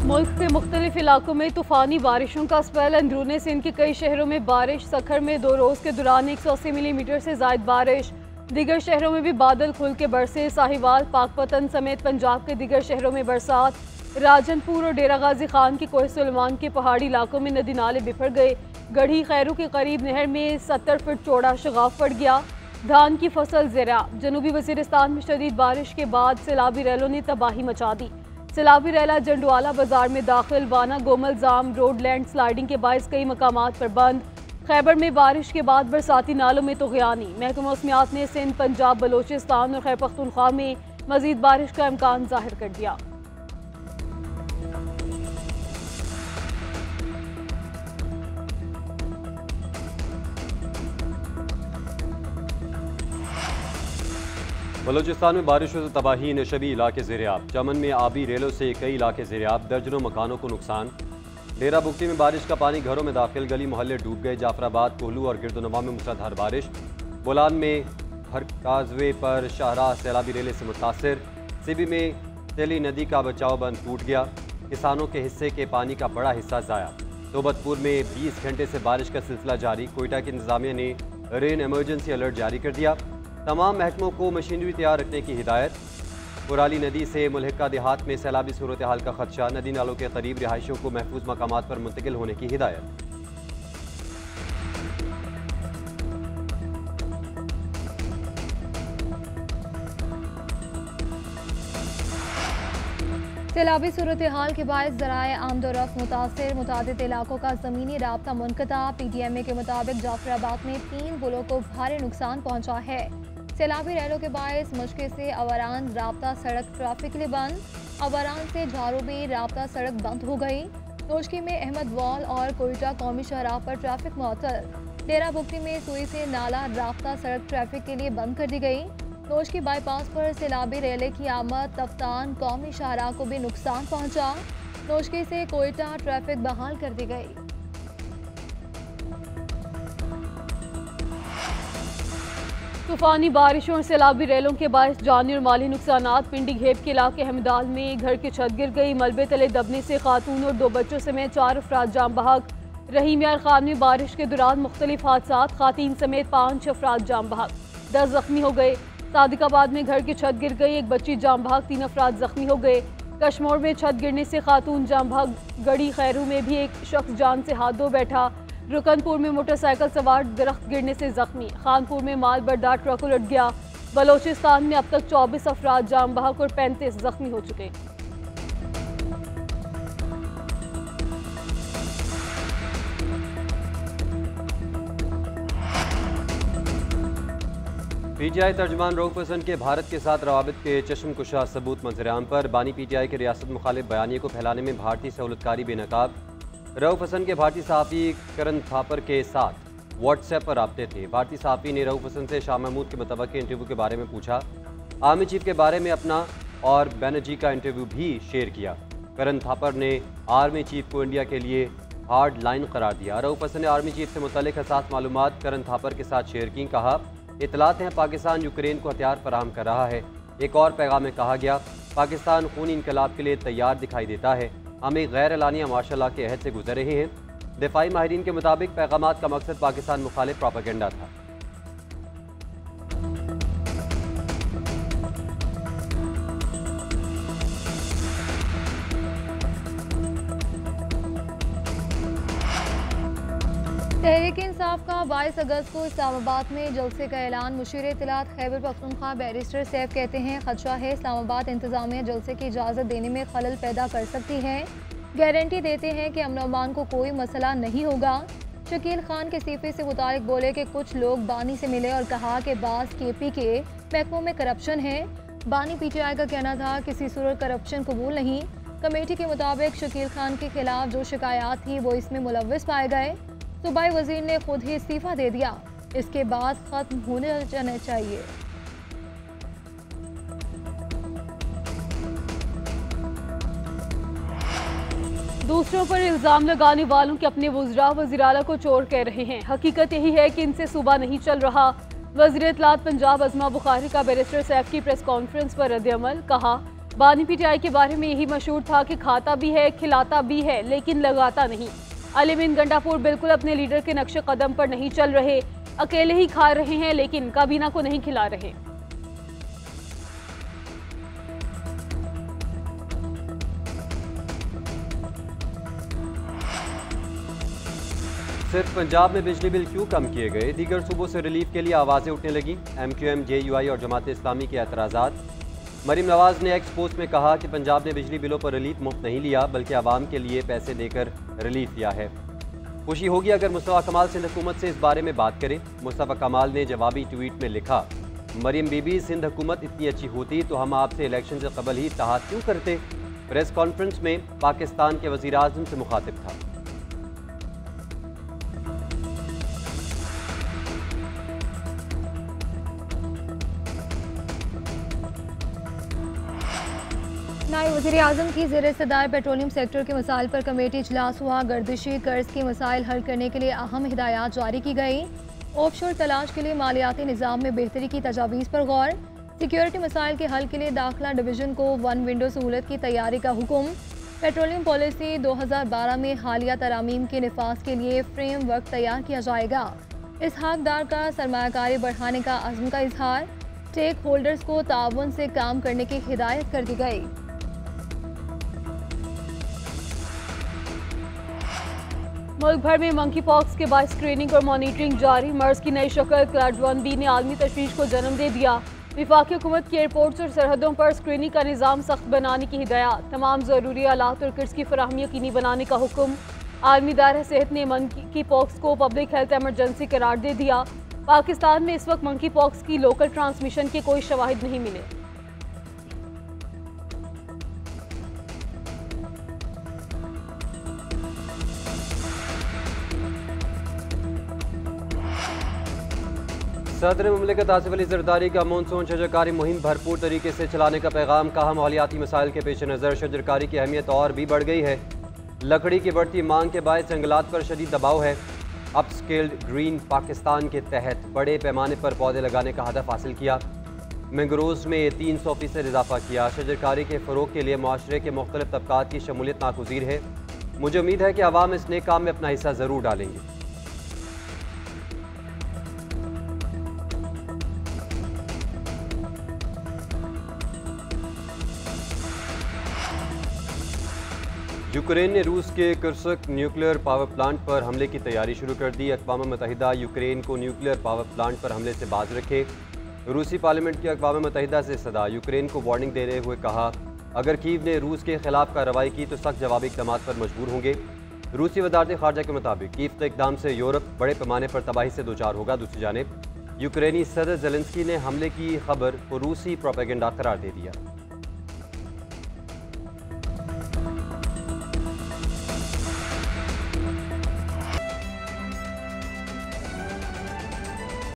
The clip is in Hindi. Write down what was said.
मुल्क के मुख्तलिफ इलाकों में तूफानी बारिशों का स्पेल। अंदरूनी सिंध के कई शहरों में बारिश। सखर में 2 रोज़ के दौरान 180 मिलीमीटर से ज़ायद बारिश। दीगर शहरों में भी बादल खुल के बरसे। साहिवाल, पाकपतन समेत पंजाब के दीगर शहरों में बरसात। राजनपुर और डेरा गाजी खान के कोह सुलेमान के पहाड़ी इलाकों में नदी नाले बिफर गए। गढ़ी खैरू के करीब नहर में 70 फुट चौड़ा शगाफ पड़ गया। धान की फसल ज़राअत। जनूबी वज़ीरिस्तान में शदीद बारिश के बाद सैलाबी रैलों ने तबाही मचा दी। सैलाबी रैला जंडवाला बाजार में दाखिल। वाना गोमल जाम रोड लैंड स्लाइडिंग के बायस कई मकामात पर बंद। खैबर में बारिश के बाद बरसाती नालों में तुग़यानी। महकमा मौसमियात ने सिंध, पंजाब, बलोचिस्तान और खैबर पख्तूनख्वा में मज़ीद बारिश का इम्कान ज़ाहिर कर दिया। बलोचिस्तान में बारिशों से तबाही। नशबी इलाके ज़ेर-ए-आब। चमन में आबी रेलों से कई इलाके ज़ेर-ए-आब। दर्जनों मकानों को नुकसान। डेरा बुगटी में बारिश का पानी घरों में दाखिल। गली मोहल्ले डूब गए। जाफराबाद, कोहलू और गिरदोनवा में मूसलाधार बारिश। बोलान में हर काजवे पर शाहराह सैलाबी रेले से मुतासर। सिबी में तेली नदी का बचाव बंद टूट गया। किसानों के हिस्से के पानी का बड़ा हिस्सा ज़ाया। तोबतपुर में 20 घंटे से बारिश का सिलसिला जारी। कोयटा की इंतजामिया ने रेन एमरजेंसी अलर्ट जारी कर दिया। तमाम महकमों को मशीनरी तैयार रखने की हिदायत। पुराली नदी से मुल्हिका देहात में सैलाबी सूरत हाल का खदशा। नदी नालों के करीब रिहायशियों को महफूज मकामात पर मुंतकिल होने की हिदायत। सैलाबी सूरत हाल के बायस ज़राए आमदोरफ्त मुतासिर। मुतादिद इलाकों का ज़मीनी राब्ता मुनक़ता। PTMA के मुताबिक जाफराबाद में 3 पुलों को भारी नुकसान पहुँचा है। सैलाबी रैलों के बायस मुश्किल से अवारान राब्ता सड़क ट्रैफिक के लिए बंद। अवारान से झारूबी राब्ता सड़क बंद हो गई। नोशकी में अहमद वाल और कोयटा कौमी शाहराह पर ट्रैफिक मुअत्तल। डेरा बुगटी में सुई से नाला राब्ता सड़क ट्रैफिक के लिए बंद कर दी गई। नोशकी बाईपास पर सैलाबी रैले की आमद तफ्तान कौमी शाहराह को भी नुकसान पहुंचा। नोशकी से कोयटा ट्रैफिक बहाल कर दी गई। तूफानी बारिशों और सैलाबी रैलों के बायस जानी और माली नुकसानात। पिंडी घेब के इलाके हमदाल में घर की छत गिर गई। मलबे तले दबने से खातून और 2 बच्चों समेत 4 अफराद जाम बहक। रहीम यार खान में बारिश के दौरान मुख्तलिफ हादसात। खातीन समेत 5 अफराद जाम बहक, 10 जख्मी हो गए। सादिकाबाद में घर की छत गिर गई। 1 बच्ची जाम बहक, 3 अफराद जख्मी हो गए। कश्मोर में छत गिरने से खातून जाम बहक। गढ़ी खैरू में भी एक शख्स जान से हाथ धो बैठा। रुकनपुर में मोटरसाइकिल सवार दरख्त गिरने से जख्मी। खानपुर में माल बरदार ट्रक उलट गया। बलोचिस्तान में अब तक 24 अफराद जाम बहक और 35 जख्मी हो चुके। PTI तर्जमान रऊफ हसन के भारत के साथ रवाबित के चश्मकुशा सबूत मंजर-ए-आम पर। बानी PTI के रियासत मुखालिफ बयानिए को फैलाने में भारतीय सहूलतकारी बेनकाब। रऊफ हसन के भारतीय सहाफ़ी करण थापर के साथ व्हाट्सएप पर राब्ते थे। भारतीय सहाफ़ी ने रऊफ हसन से शाह महमूद के मुतवक्किल इंटरव्यू के बारे में पूछा। आर्मी चीफ के बारे में अपना और बैनर्जी का इंटरव्यू भी शेयर किया। करण थापर ने आर्मी चीफ को इंडिया के लिए हार्ड लाइन करार दिया। रऊफ हसन ने आर्मी चीफ से मुतल्लिक हसास मालूमात करण थापर के साथ शेयर की। कहा, इतलात हैं पाकिस्तान यूक्रेन को हथियार फराहम कर रहा है। एक और पैगाम में कहा गया, पाकिस्तान खूनी इनकलाब के लिए तैयार दिखाई देता है। हम एक गैर एलानिया मार्शल के अहद से गुजर रहे हैं। दिफाई माहिरीन के मुताबिक पैगामात का मकसद पाकिस्तान मुखालिफ प्रोपेगेंडा था। तहरीक इंसाफ का 22 अगस्त को इस्लामाबाद में जलसे का ऐलान। मुशीर इत्तलात खैबर पख्तूनख्वा बैरिस्टर सैफ कहते हैं, खदशा है इस्लामाबाद इंतजामिया जलसे की इजाज़त देने में खलल पैदा कर सकती है। गारंटी देते हैं कि अमन अमान को कोई मसला नहीं होगा। शकील खान के सीफे से मुतालिक बोले कि कुछ लोग बानी से मिले और कहा कि बास KP के महकमों में करप्शन है। बानी PTI का कहना था किसी सूरत करप्शन कबूल नहीं। कमेटी के मुताबिक शकील खान के खिलाफ जो शिकायत थी वो इसमें मुलव्विस पाए गए। सूबाई वजीर ने खुद ही इस्तीफा दे दिया। इसके बाद खत्म होने जाना चाहिए। दूसरों पर इल्ज़ाम लगाने वालों के अपने वज़रा वज़ीर-ए-आला को चोर कह रहे हैं। हकीकत यही है कि इनसे सूबा नहीं चल रहा। वज़ीर इत्तलात पंजाब अज़मा बुखारी का बैरिस्टर सैफ की प्रेस कॉन्फ्रेंस पर रद्द-ए-अमल। कहा, बानी पीटीआई के बारे में यही मशहूर था कि खाता भी है, खिलाता भी है, लेकिन लगाता नहीं। अलीमीन गंडापुर बिल्कुल अपने लीडर के नक्शे कदम पर नहीं चल रहे, अकेले ही खा रहे हैं, लेकिन काबीना को नहीं खिला रहे। सिर्फ पंजाब में बिजली बिल क्यों कम किए गए? दीगर सूबों से रिलीफ के लिए आवाज़ें उठने लगी। MQM, JUI और जमात इस्लामी के एतराज़ात। मरीम नवाज ने एक्स पोस्ट में कहा कि पंजाब ने बिजली बिलों पर रिलीफ मुफ्त नहीं लिया, बल्कि आवाम के लिए पैसे देकर रिलीफ लिया है। खुशी होगी अगर मुस्तफ़ा कमाल सिंध हुकूमत से इस बारे में बात करें। मुस्तफ़ा कमाल ने जवाबी ट्वीट में लिखा, मरीम बीबी, सिंध हुकूमत इतनी अच्छी होती तो हम आपसे इलेक्शन से कबल ही इत्तेहाद क्यों करते? प्रेस कॉन्फ्रेंस में पाकिस्तान के वज़ीर आज़म से मुखातिब था। नायब वज़ीर आज़म की ज़ेर सदार पेट्रोलियम सेक्टर के मसाइल पर कमेटी इजलास हुआ। गर्दिशी कर्ज के मसाइल हल करने के लिए अहम हिदायत जारी की गई। ऑफशोर तलाश के लिए मालियाती निज़ाम में बेहतरी की तजावीज़ पर गौर। सिक्योरिटी मसाइल के हल के लिए दाखिला डिवीज़न को 1 विंडो सहूलत की तैयारी का हुक्म। पेट्रोलियम पॉलिसी 2012 में हालिया तरामीम के निफाज के लिए फ्रेम वर्क तैयार किया जाएगा। इसहाक डार का सरमायाकारी बढ़ाने का अज़्म का इजहार। स्टेक होल्डर्स को ताउन से काम करने की हिदायत कर दी गई। मुल्क भर में मंकी पॉक्स के बाद स्क्रीनिंग और मॉनिटरिंग जारी। मर्ज की नई शक्ल क्लास 1B ने आलमी तशवीश को जन्म दे दिया। विफाकी हुकूमत की एयरपोर्ट्स और सरहदों पर स्क्रीनिंग का निज़ाम सख्त बनाने की हिदायत। तमाम ज़रूरी आलात और किट्स की फराहमी यकीनी बनाने का हुक्म। आलमी इदारा सेहत ने मंकी पॉक्स को पब्लिक हेल्थ एमरजेंसी करार दे दिया। पाकिस्तान में इस वक्त मंकी पॉक्स की लोकल ट्रांसमिशन के कोई शवाहिद नहीं मिले। सदर मुमलिकत आसिफ अली जरदारी का मानसून शजरकारी मुहिम भरपूर तरीके से चलाने का पैगाम कहा। माहौलियाती मसाइल के पेश नज़र शजरकारी की अहमियत और भी बढ़ गई है। लकड़ी की बढ़ती मांग के बायस जंगलात पर शदीद दबाव है। अपस्केल्ड ग्रीन पाकिस्तान के तहत बड़े पैमाने पर पौधे लगाने का हदफ हासिल किया। मैंग्रोव्स में 300% इजाफा किया। शजरकारी के फ़रोग के लिए मुआशरे के मुख्तलिफ तबकात की शमूलियत नागुज़ीर है। मुझे उम्मीद है कि अवाम इस नेक काम में अपना हिस्सा ज़रूर डालेंगे। यूक्रेन ने रूस के कुर्स्क न्यूक्लियर पावर प्लांट पर हमले की तैयारी शुरू कर दी। अक़वाम मुत्तहिदा यूक्रेन को न्यूक्लियर पावर प्लांट पर हमले से बाज रखे। रूसी पार्लियामेंट की अक़वाम मुत्तहिदा से सदा। यूक्रेन को वार्निंग देते हुए कहा, अगर कीव ने रूस के खिलाफ कार्रवाई की तो सख्त जवाबी इक़दाम पर मजबूर होंगे। रूसी वज़ारत ख़ारजा के मुताबिक कीव के इक़दाम से यूरोप बड़े पैमाने पर तबाही से दो चार होगा। दूसरी जानिब यूक्रेनी सदर ज़ेलेंस्की ने हमले की खबर को रूसी प्रोपेगेंडा करार दे दिया।